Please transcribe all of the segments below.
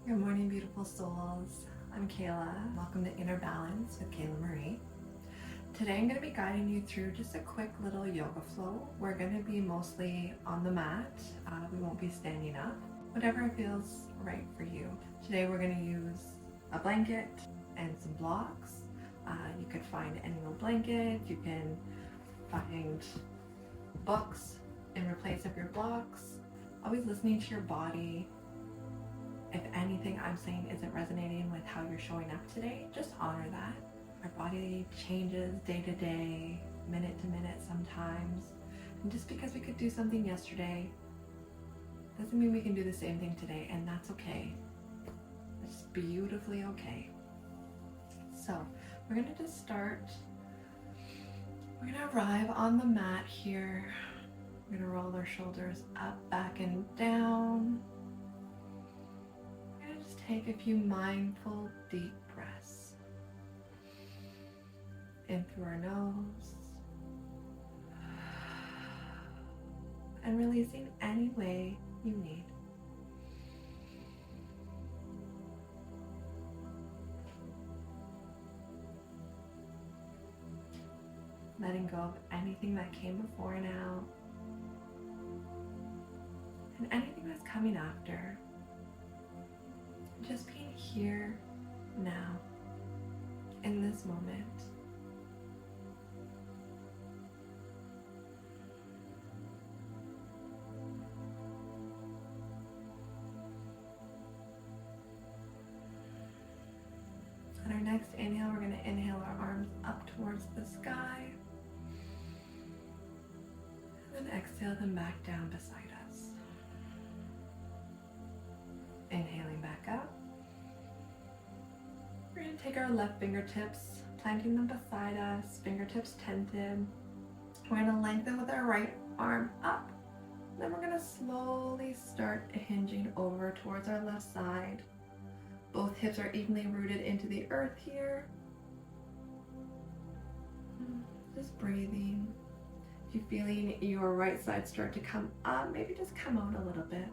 Good morning, beautiful souls. I'm Kayla. Welcome to Inner Balance with Kayla Marie. Today I'm going to be guiding you through just a quick little yoga flow. We're going to be mostly on the mat. We won't be standing up. Whatever feels right for you. Today we're going to use a blanket and some blocks. You could find any old blanket. You can find books in place of your blocks. Always listening to your body. If anything I'm saying isn't resonating with how you're showing up today, just honor that. Our body changes day to day, minute to minute sometimes. And just because we could do something yesterday doesn't mean we can do the same thing today, and that's okay. It's beautifully okay. So we're gonna just start. We're gonna arrive on the mat here. We're gonna roll our shoulders up, back, and down. Take a few mindful, deep breaths in through our nose and releasing any way you need. Letting go of anything that came before now and anything that's coming after. Just being here now, in this moment. On our next inhale, we're going to inhale our arms up towards the sky. And then exhale them back down beside us. Inhaling back up. We're going to take our left fingertips, planting them beside us, fingertips tented. We're going to lengthen with our right arm up. Then we're going to slowly start hinging over towards our left side. Both hips are evenly rooted into the earth here. Just breathing. If you're feeling your right side start to come up, maybe just come out a little bit.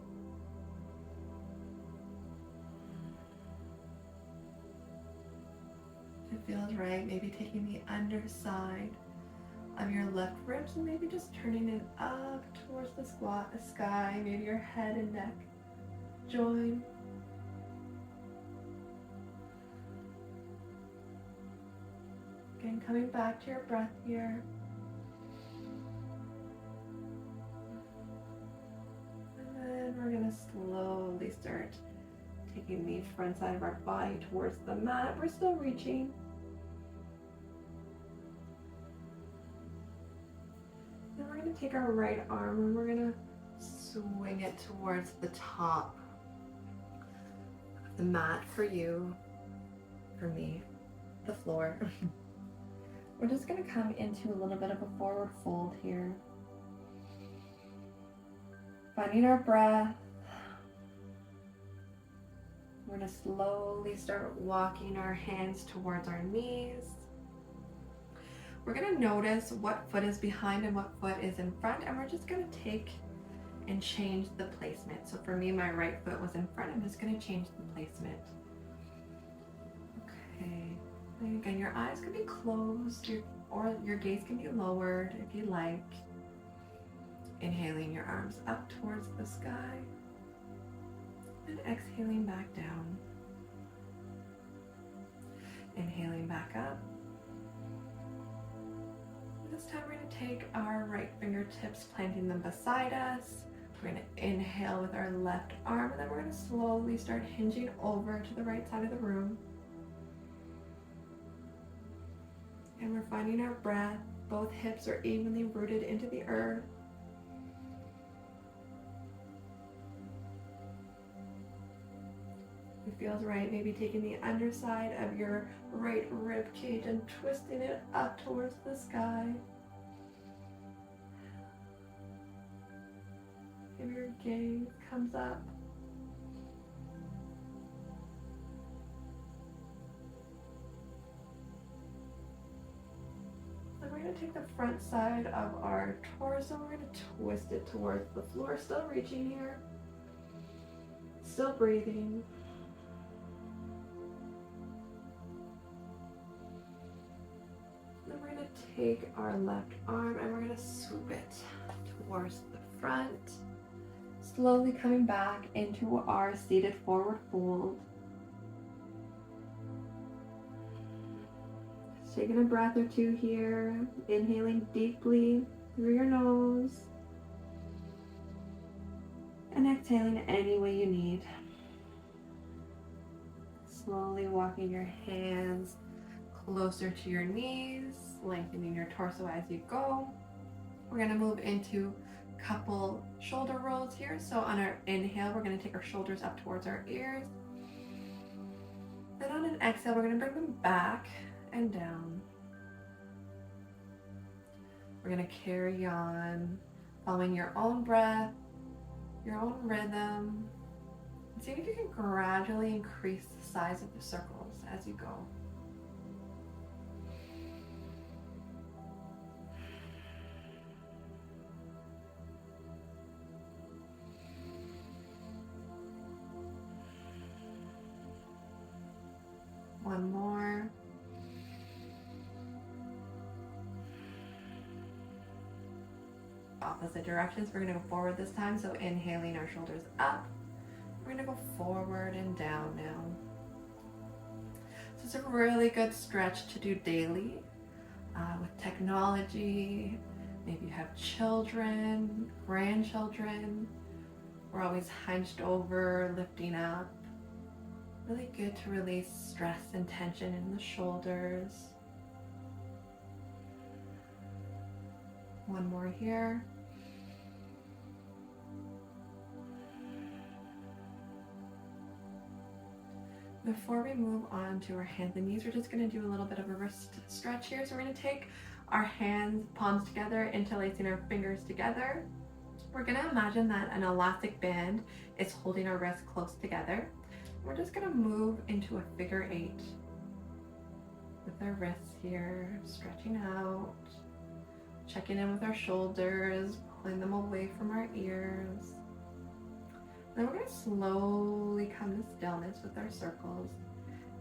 If it feels right, maybe taking the underside of your left ribs and maybe just turning it up towards the sky. Maybe your head and neck join. Again, coming back to your breath here. And then we're going to slowly start taking the front side of our body towards the mat. We're still reaching. Then we're going to take our right arm and we're going to swing it towards the top of the mat for you, for me, the floor. We're just going to come into a little bit of a forward fold here. Finding our breath. We're going to slowly start walking our hands towards our knees. We're going to notice what foot is behind and what foot is in front, and we're just going to take and change the placement. So for me, my right foot was in front. I'm just going to change the placement. Okay. And again, your eyes can be closed or your gaze can be lowered if you like. Inhaling your arms up towards the sky and exhaling back down. Inhaling back up. This time we're going to take our right fingertips, planting them beside us. We're going to inhale with our left arm, and then we're going to slowly start hinging over to the right side of the room. And we're finding our breath. Both hips are evenly rooted into the earth. If it feels right, maybe taking the underside of your right rib cage and twisting it up towards the sky. If your gaze comes up. Then we're going to take the front side of our torso, we're going to twist it towards the floor, still reaching here, still breathing. take our left arm and we're going to swoop it towards the front. Slowly coming back into our seated forward fold. Just taking a breath or two here. Inhaling deeply through your nose. And exhaling any way you need. Slowly walking your hands closer to your knees, lengthening your torso as you go. We're going to move into a couple shoulder rolls here. So on our inhale, we're going to take our shoulders up towards our ears. Then on an exhale, we're going to bring them back and down. We're going to carry on, following your own breath, your own rhythm. And see if you can gradually increase the size of the circles as you go. One more. Opposite directions. We're going to go forward this time. So inhaling, our shoulders up. We're going to go forward and down now. So it's a really good stretch to do daily with technology. Maybe you have children, grandchildren. We're always hunched over, lifting up. Really good to release stress and tension in the shoulders. One more here. Before we move on to our hands and knees, we're just going to do a little bit of a wrist stretch here. So we're going to take our hands, palms together, interlacing our fingers together. We're going to imagine that an elastic band is holding our wrists close together. We're just going to move into a figure 8 with our wrists here, stretching out, checking in with our shoulders, pulling them away from our ears. Then we're going to slowly come to stillness with our circles.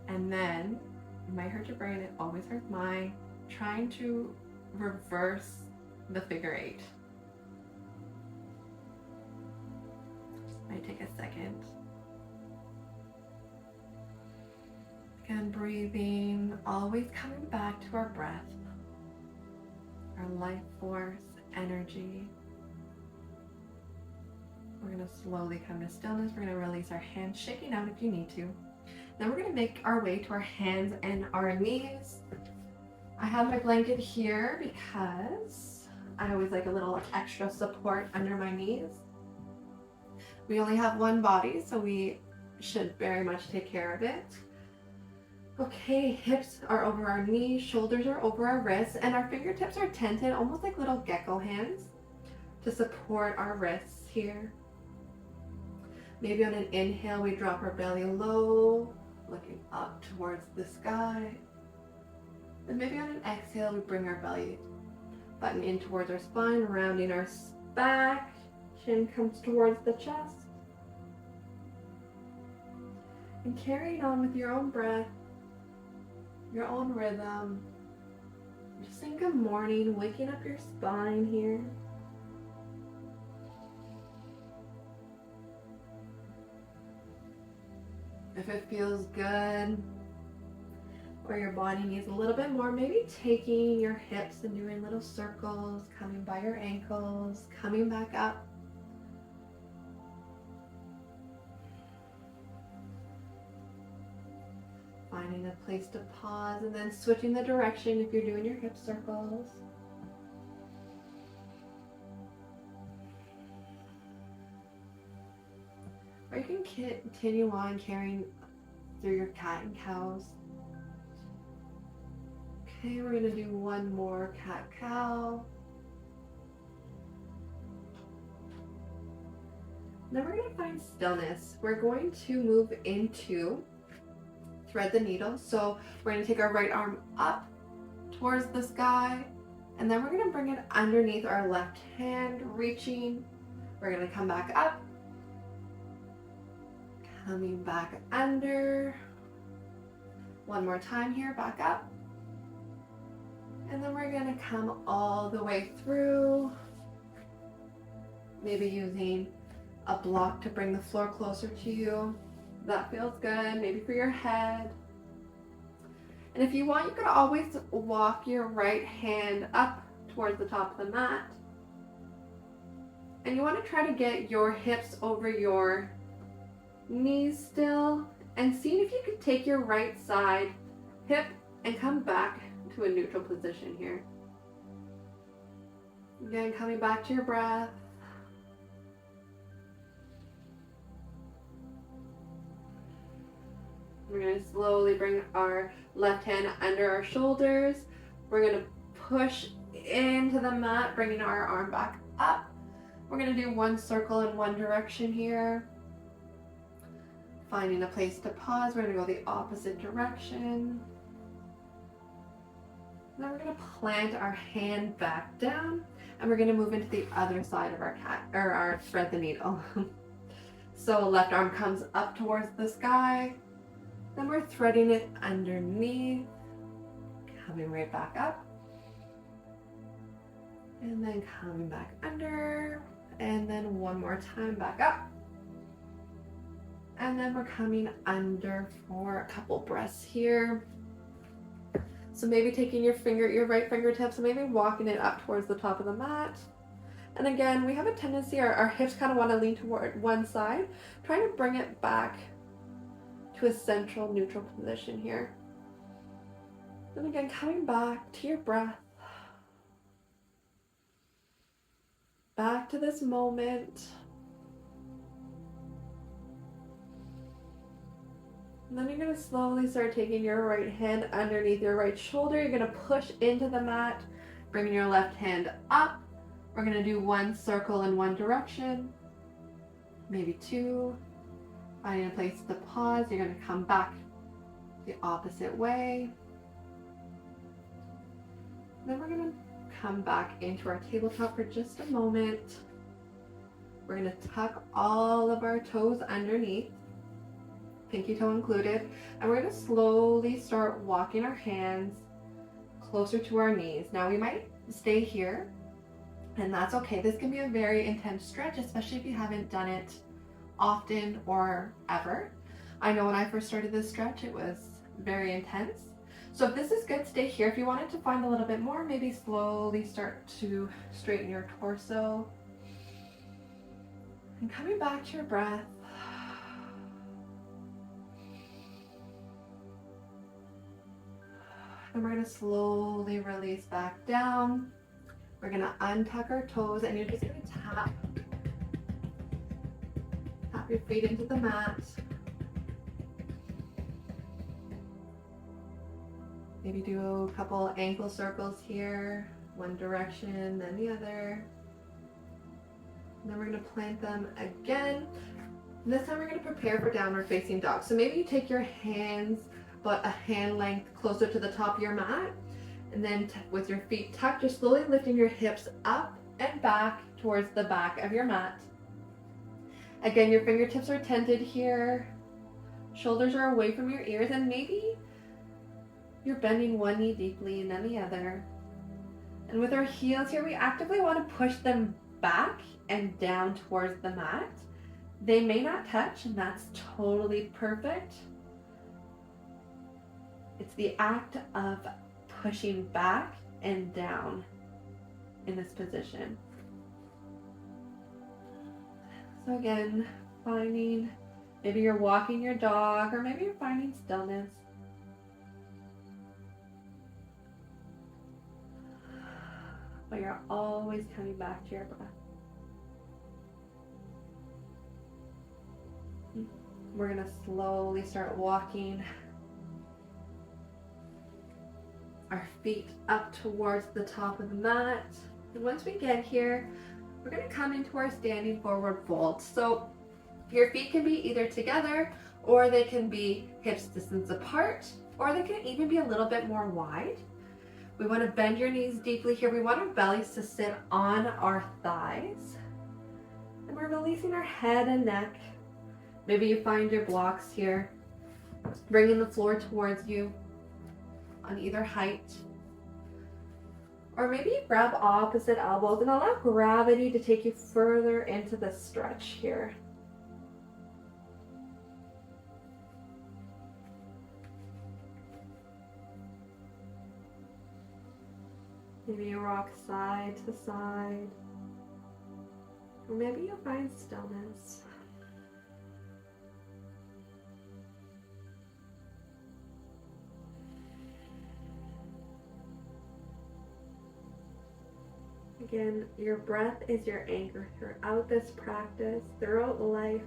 And then, it might hurt your brain, it always hurts mine, trying to reverse the figure 8. Might take a second. Again, breathing, always coming back to our breath, our life force, energy. We're going to slowly come to stillness. We're going to release our hands, shaking out if you need to. Then we're going to make our way to our hands and our knees. I have my blanket here because I always like a little extra support under my knees. We only have one body, so we should very much take care of it. Okay, hips are over our knees, shoulders are over our wrists, and our fingertips are tented almost like little gecko hands to support our wrists here. Maybe on an inhale, we drop our belly low, looking up towards the sky. And maybe on an exhale, we bring our belly button in towards our spine, rounding our back. Chin comes towards the chest. And carrying on with your own breath, your own rhythm. Just saying good morning, waking up your spine here. If it feels good, or your body needs a little bit more, maybe taking your hips and doing little circles, coming by your ankles, coming back up. Finding a place to pause and then switching the direction if you're doing your hip circles. Or you can continue on carrying through your cat and cows. Okay, we're going to do one more cat-cow. Then we're going to find stillness. We're going to move into thread the needle. So we're going to take our right arm up towards the sky, and then we're going to bring it underneath our left hand, reaching. We're going to come back up, coming back under. One more time here, back up. And then we're gonna come all the way through, maybe using a block to bring the floor closer to you. That feels good, maybe for your head. And if you want, you could always walk your right hand up towards the top of the mat. And you want to try to get your hips over your knees still, and see if you could take your right side hip and come back to a neutral position here. Again, coming back to your breath. We're going to slowly bring our left hand under our shoulders. We're going to push into the mat, bringing our arm back up. We're going to do one circle in one direction here. Finding a place to pause, we're going to go the opposite direction. Then we're going to plant our hand back down, and we're going to move into the other side of our cat, or our thread the needle. So left arm comes up towards the sky. Then we're threading it underneath, coming right back up, and then coming back under, and then one more time back up. And then we're coming under for a couple breaths here. So maybe taking your right fingertips, and maybe walking it up towards the top of the mat. And again, we have a tendency, our hips kind of want to lean toward one side, trying to bring it back to a central neutral position here. And again, coming back to your breath. Back to this moment. And then you're going to slowly start taking your right hand underneath your right shoulder. You're going to push into the mat, bringing your left hand up. We're going to do one circle in one direction, maybe two. Finding a place to pause. You're going to come back the opposite way. Then we're going to come back into our tabletop for just a moment. We're going to tuck all of our toes underneath, pinky toe included, and we're going to slowly start walking our hands closer to our knees. Now we might stay here, and that's okay. This can be a very intense stretch, especially if you haven't done it often or ever. I know when I first started this stretch, it was very intense. So if this is good, stay here. If you wanted to find a little bit more, maybe slowly start to straighten your torso. And coming back to your breath. And we're going to slowly release back down. We're going to untuck our toes, and you're just going to tap your feet into the mat. Maybe do a couple ankle circles here, one direction, then the other. And then we're going to plant them again. And this time we're going to prepare for downward facing dog. So maybe you take your hands about a hand length closer to the top of your mat, and then with your feet tucked, you're slowly lifting your hips up and back towards the back of your mat. Again, your fingertips are tented here, shoulders are away from your ears, and maybe you're bending one knee deeply and then the other. And with our heels here, we actively want to push them back and down towards the mat. They may not touch, and that's totally perfect. It's the act of pushing back and down in this position. So again, finding, maybe you're walking your dog, or maybe you're finding stillness. But you're always coming back to your breath. We're going to slowly start walking our feet up towards the top of the mat. And once we get here, we're going to come into our standing forward fold. So your feet can be either together, or they can be hips distance apart, or they can even be a little bit more wide. We want to bend your knees deeply here. We want our bellies to sit on our thighs. And we're releasing our head and neck. Maybe you find your blocks here, bringing the floor towards you on either height. Or maybe grab opposite elbows and allow gravity to take you further into the stretch here. Maybe you rock side to side. Or maybe you'll find stillness. Again, your breath is your anchor throughout this practice, throughout life.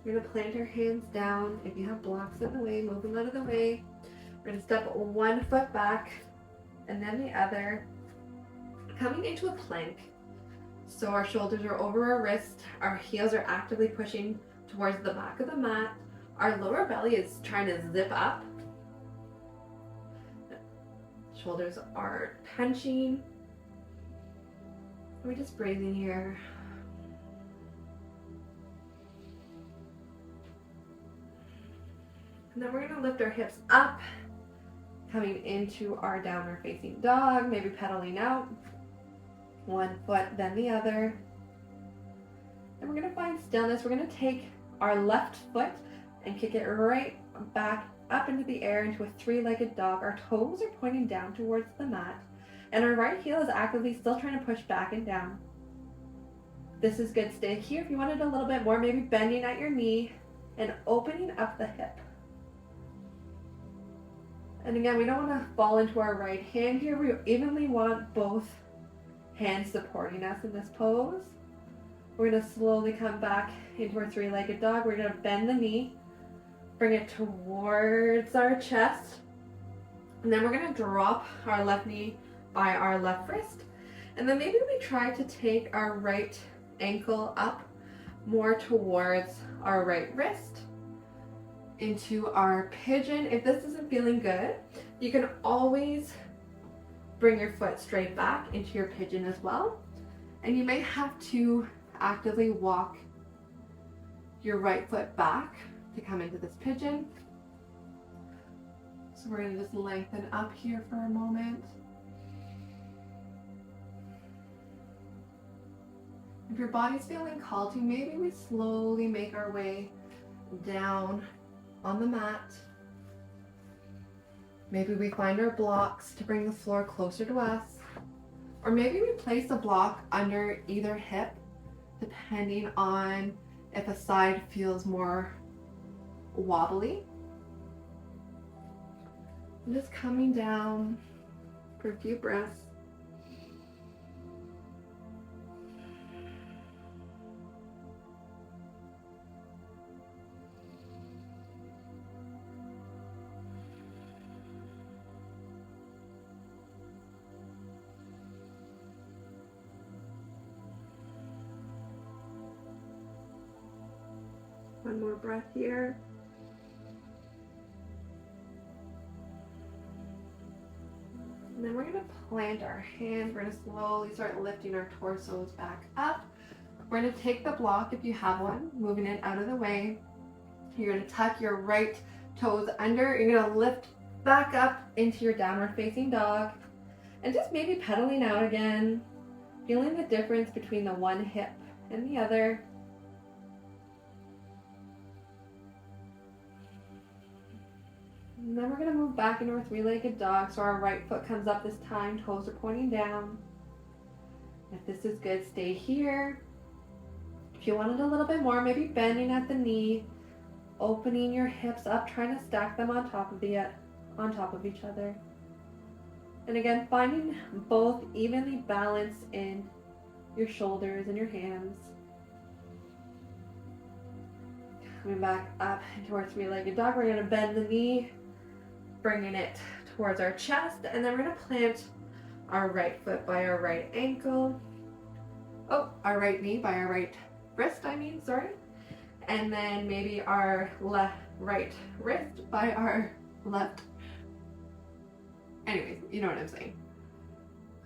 You're going to plant your hands down. If you have blocks in the way, move them out of the way. We're going to step one foot back and then the other, coming into a plank. So our shoulders are over our wrist, our heels are actively pushing towards the back of the mat. Our lower belly is trying to zip up. Shoulders are punching. We're just breathing here. And then we're going to lift our hips up, coming into our downward facing dog, maybe pedaling out. One foot, then the other. And we're going to find stillness. We're going to take our left foot and kick it right back up into the air into a three-legged dog. Our toes are pointing down towards the mat, and our right heel is actively still trying to push back and down. This is good. Stay here. If you wanted a little bit more, maybe bending at your knee and opening up the hip. And again, we don't want to fall into our right hand here. We evenly want both hands supporting us in this pose. We're going to slowly come back into our three-legged dog. We're going to bend the knee, bring it towards our chest, and then we're going to drop our left knee by our left wrist. And then maybe we try to take our right ankle up more towards our right wrist into our pigeon. If this isn't feeling good, you can always bring your foot straight back into your pigeon as well. And you may have to actively walk your right foot back to come into this pigeon. So we're going to just lengthen up here for a moment. If your body's feeling called to, maybe we slowly make our way down on the mat. Maybe we find our blocks to bring the floor closer to us. Or maybe we place a block under either hip, depending on if a side feels more wobbly. I'm just coming down for a few breaths. One more breath here. And then we're going to plant our hands. We're going to slowly start lifting our torsos back up. We're going to take the block, if you have one, moving it out of the way. You're going to tuck your right toes under. You're going to lift back up into your downward facing dog. And just maybe pedaling out again, feeling the difference between the one hip and the other. And then we're going to move back into our three-legged dog. So our right foot comes up this time, toes are pointing down. If this is good, stay here. If you wanted a little bit more, maybe bending at the knee, opening your hips up, trying to stack them on top of each other. And again, finding both evenly balanced in your shoulders and your hands. Coming back up into our three-legged dog, we're going to bend the knee, bringing it towards our chest, and then we're going to plant our right foot by our right ankle. Oh, our right knee by our right wrist, sorry. And then maybe our right wrist by our left. Anyways, you know what I'm saying.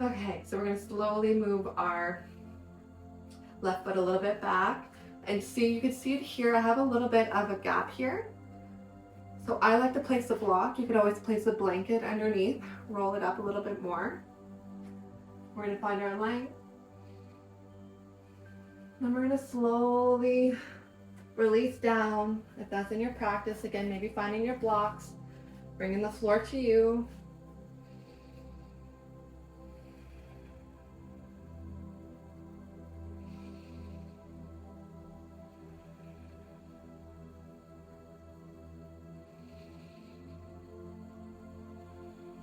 Okay, so we're going to slowly move our left foot a little bit back. And see, you can see it here. I have a little bit of a gap here. So I like to place the block. You could always place a blanket underneath, roll it up a little bit more. We're gonna find our length. Then we're gonna slowly release down. If that's in your practice, again, maybe finding your blocks, bringing the floor to you.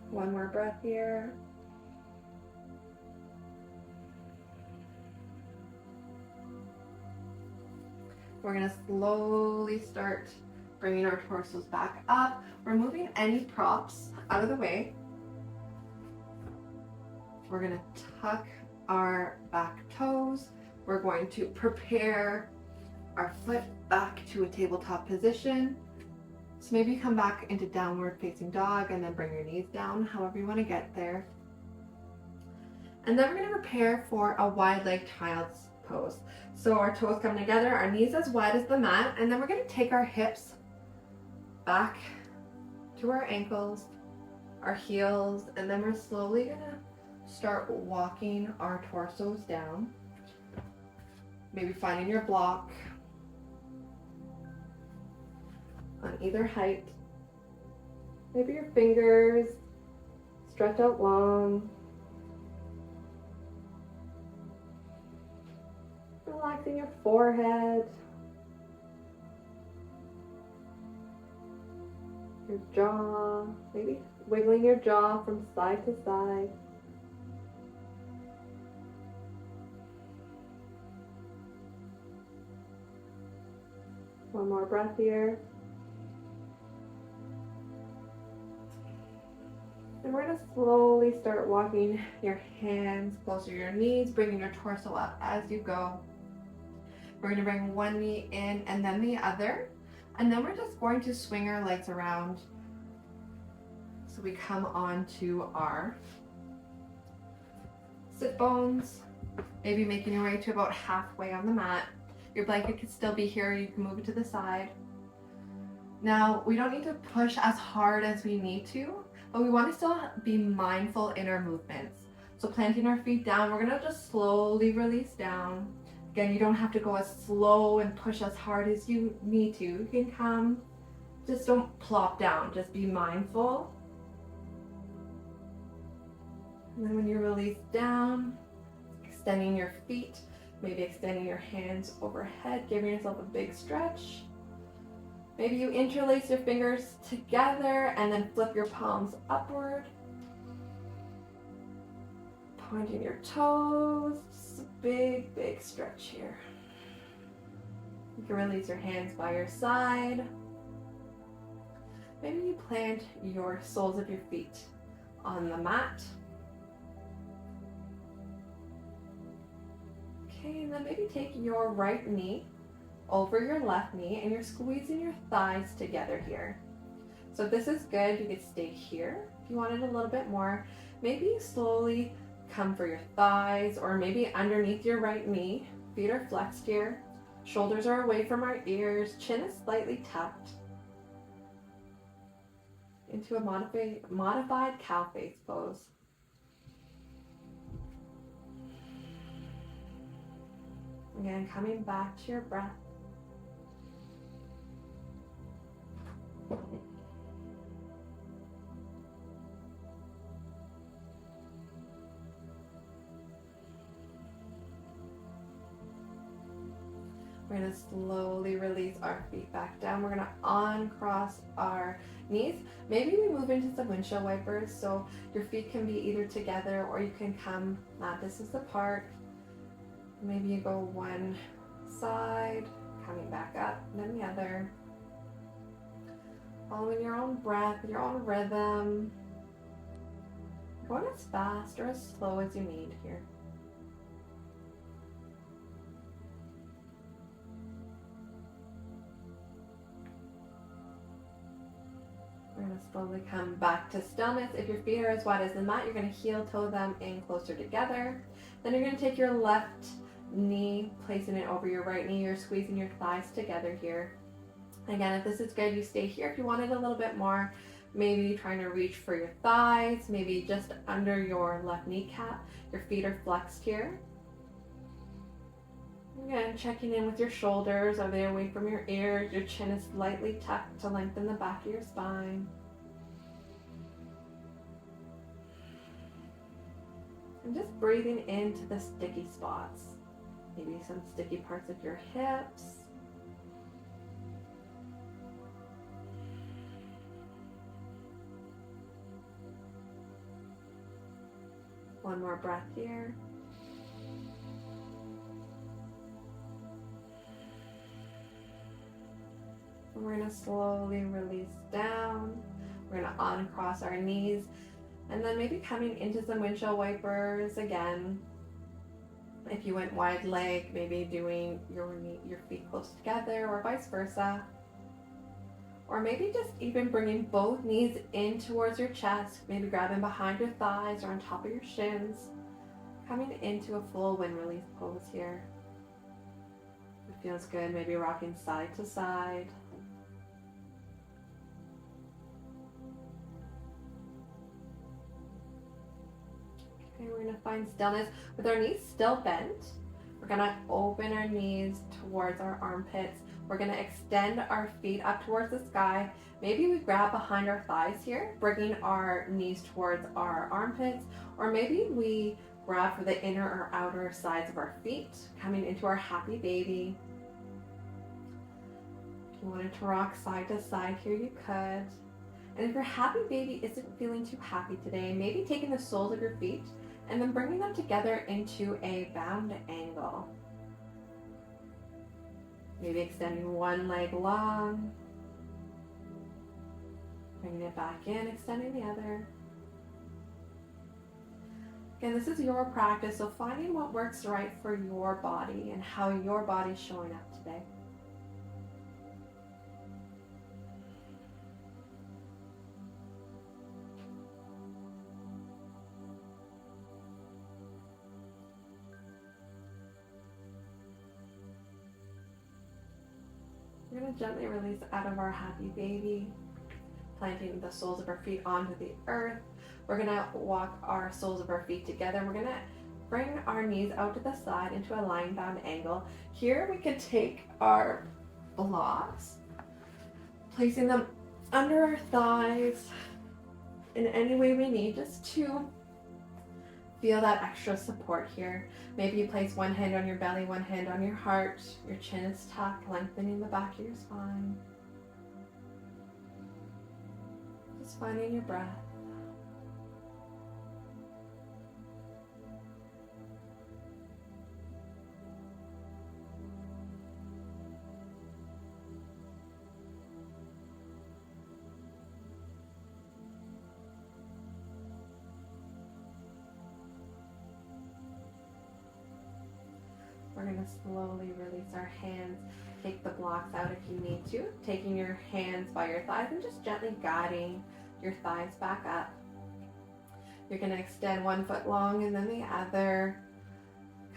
One more breath here. We're gonna slowly start bringing our torsos back up. We're moving any props out of the way. We're gonna tuck our back toes. We're going to prepare our foot back to a tabletop position. So maybe come back into downward facing dog and then bring your knees down, however you want to get there. And then we're going to prepare for a wide leg child's pose. So our toes come together, our knees as wide as the mat, and then we're going to take our hips back to our ankles, our heels, and then we're slowly going to start walking our torsos down. Maybe finding your block on either height. Maybe your fingers stretch out long. Relaxing your forehead, your jaw, maybe wiggling your jaw from side to side. One more breath here. And we're going to slowly start walking your hands closer to your knees, bringing your torso up as you go. We're going to bring one knee in and then the other. And then we're just going to swing our legs around. So we come onto our sit bones, maybe making your way to about halfway on the mat. Your blanket could still be here, you can move it to the side. Now, we don't need to push as hard as we need to, but we want to still be mindful in our movements. So planting our feet down, we're going to just slowly release down. Again, you don't have to go as slow and push as hard as you need to. You can come, just don't plop down, just be mindful. And then when you release down, extending your feet, maybe extending your hands overhead, giving yourself a big stretch. Maybe you interlace your fingers together and then flip your palms upward. Pointing your toes, just a big, big stretch here. You can release your hands by your side. Maybe you plant your soles of your feet on the mat. Okay, and then maybe take your right knee over your left knee and you're squeezing your thighs together here. So if this is good, you could stay here. If you wanted a little bit more, maybe you slowly come for your thighs or maybe underneath your right knee. Feet are flexed here. Shoulders are away from our ears. Chin is slightly tucked into a modified cow face pose. Again, coming back to your breath. We're going to slowly release our feet back down. We're going to uncross our knees. Maybe we move into some windshield wipers so your feet can be either together or you can come mat distance apart. Maybe you go one side, coming back up, and then the other. Following your own breath, your own rhythm. Going as fast or as slow as you need here. We're going to slowly come back to stillness. If your feet are as wide as the mat, you're going to heel toe them in closer together. Then you're going to take your left knee, placing it over your right knee. You're squeezing your thighs together here. Again, if this is good, you stay here. If you wanted a little bit more, maybe trying to reach for your thighs, maybe just under your left kneecap. Your feet are flexed here. Again, checking in with your shoulders. Are they away from your ears? Your chin is slightly tucked to lengthen the back of your spine. And just breathing into the sticky spots. Maybe some sticky parts of your hips. One more breath here. And we're going to slowly release down. We're going to uncross our knees. And then maybe coming into some windshield wipers again. If you went wide leg, maybe doing your feet close together or vice versa. Or maybe just even bringing both knees in towards your chest, maybe grabbing behind your thighs or on top of your shins. Coming into a full wind release pose here. It feels good, maybe rocking side to side. Okay, we're going to find stillness with our knees still bent. We're going to open our knees towards our armpits. We're going to extend our feet up towards the sky. Maybe we grab behind our thighs here, bringing our knees towards our armpits, or maybe we grab for the inner or outer sides of our feet, coming into our happy baby. If you wanted to rock side to side here, you could. And if your happy baby isn't feeling too happy today, maybe taking the soles of your feet and then bringing them together into a bound angle. Maybe extending one leg long, bringing it back in, extending the other. Again, this is your practice, so finding what works right for your body and how your body's showing up today. We're going to gently release out of our happy baby, planting the soles of our feet onto the earth. We're going to walk our soles of our feet together. We're going to bring our knees out to the side into a lying bound angle. Here we could take our blocks, placing them under our thighs in any way we need, just to feel that extra support here. Maybe you place one hand on your belly, one hand on your heart. Your chin is tucked, lengthening the back of your spine. Just finding your breath. We're going to slowly release our hands. Take the blocks out if you need to. Taking your hands by your thighs and just gently guiding your thighs back up. You're going to extend one foot long and then the other.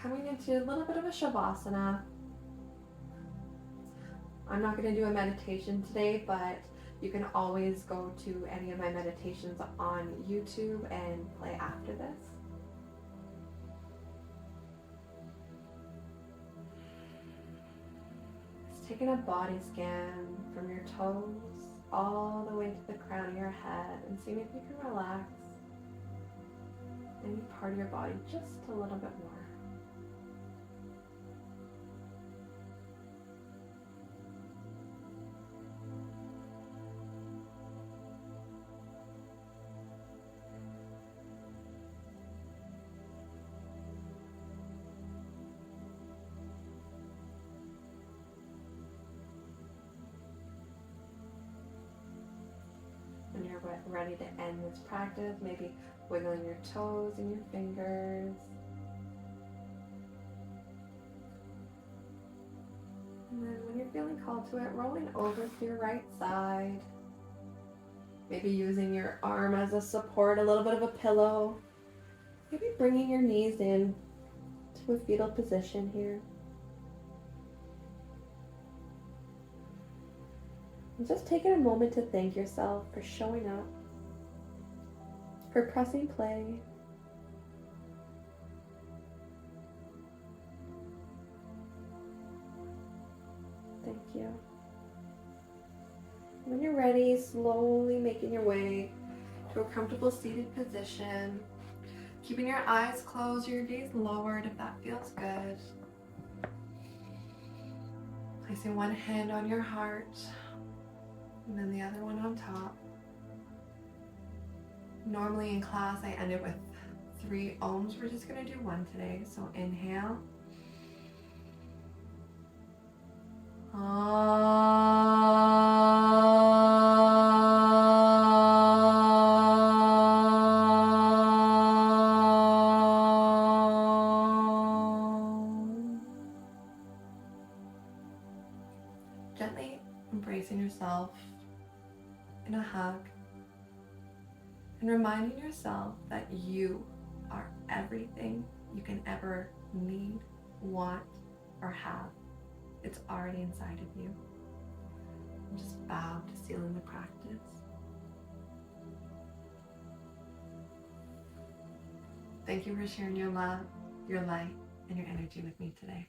Coming into a little bit of a Shavasana. I'm not going to do a meditation today, but you can always go to any of my meditations on YouTube and play after this. Taking a body scan from your toes all the way to the crown of your head and seeing if you can relax any part of your body just a little bit more. When you're ready to end this practice, maybe wiggling your toes and your fingers. And then when you're feeling called to it, rolling over to your right side. Maybe using your arm as a support, a little bit of a pillow. Maybe bringing your knees in to a fetal position here. And just taking a moment to thank yourself for showing up, for pressing play. Thank you. When you're ready, slowly making your way to a comfortable seated position. Keeping your eyes closed, your gaze lowered if that feels good. Placing one hand on your heart and then the other one on top. Normally in class I end it with 3 ohms. We're just going to do 1 today. So inhale. Gently embracing yourself in a hug and reminding yourself that you are everything you can ever need, want, or have. It's already inside of you. And just bow to sealing the practice. Thank you for sharing your love, your light, and your energy with me today.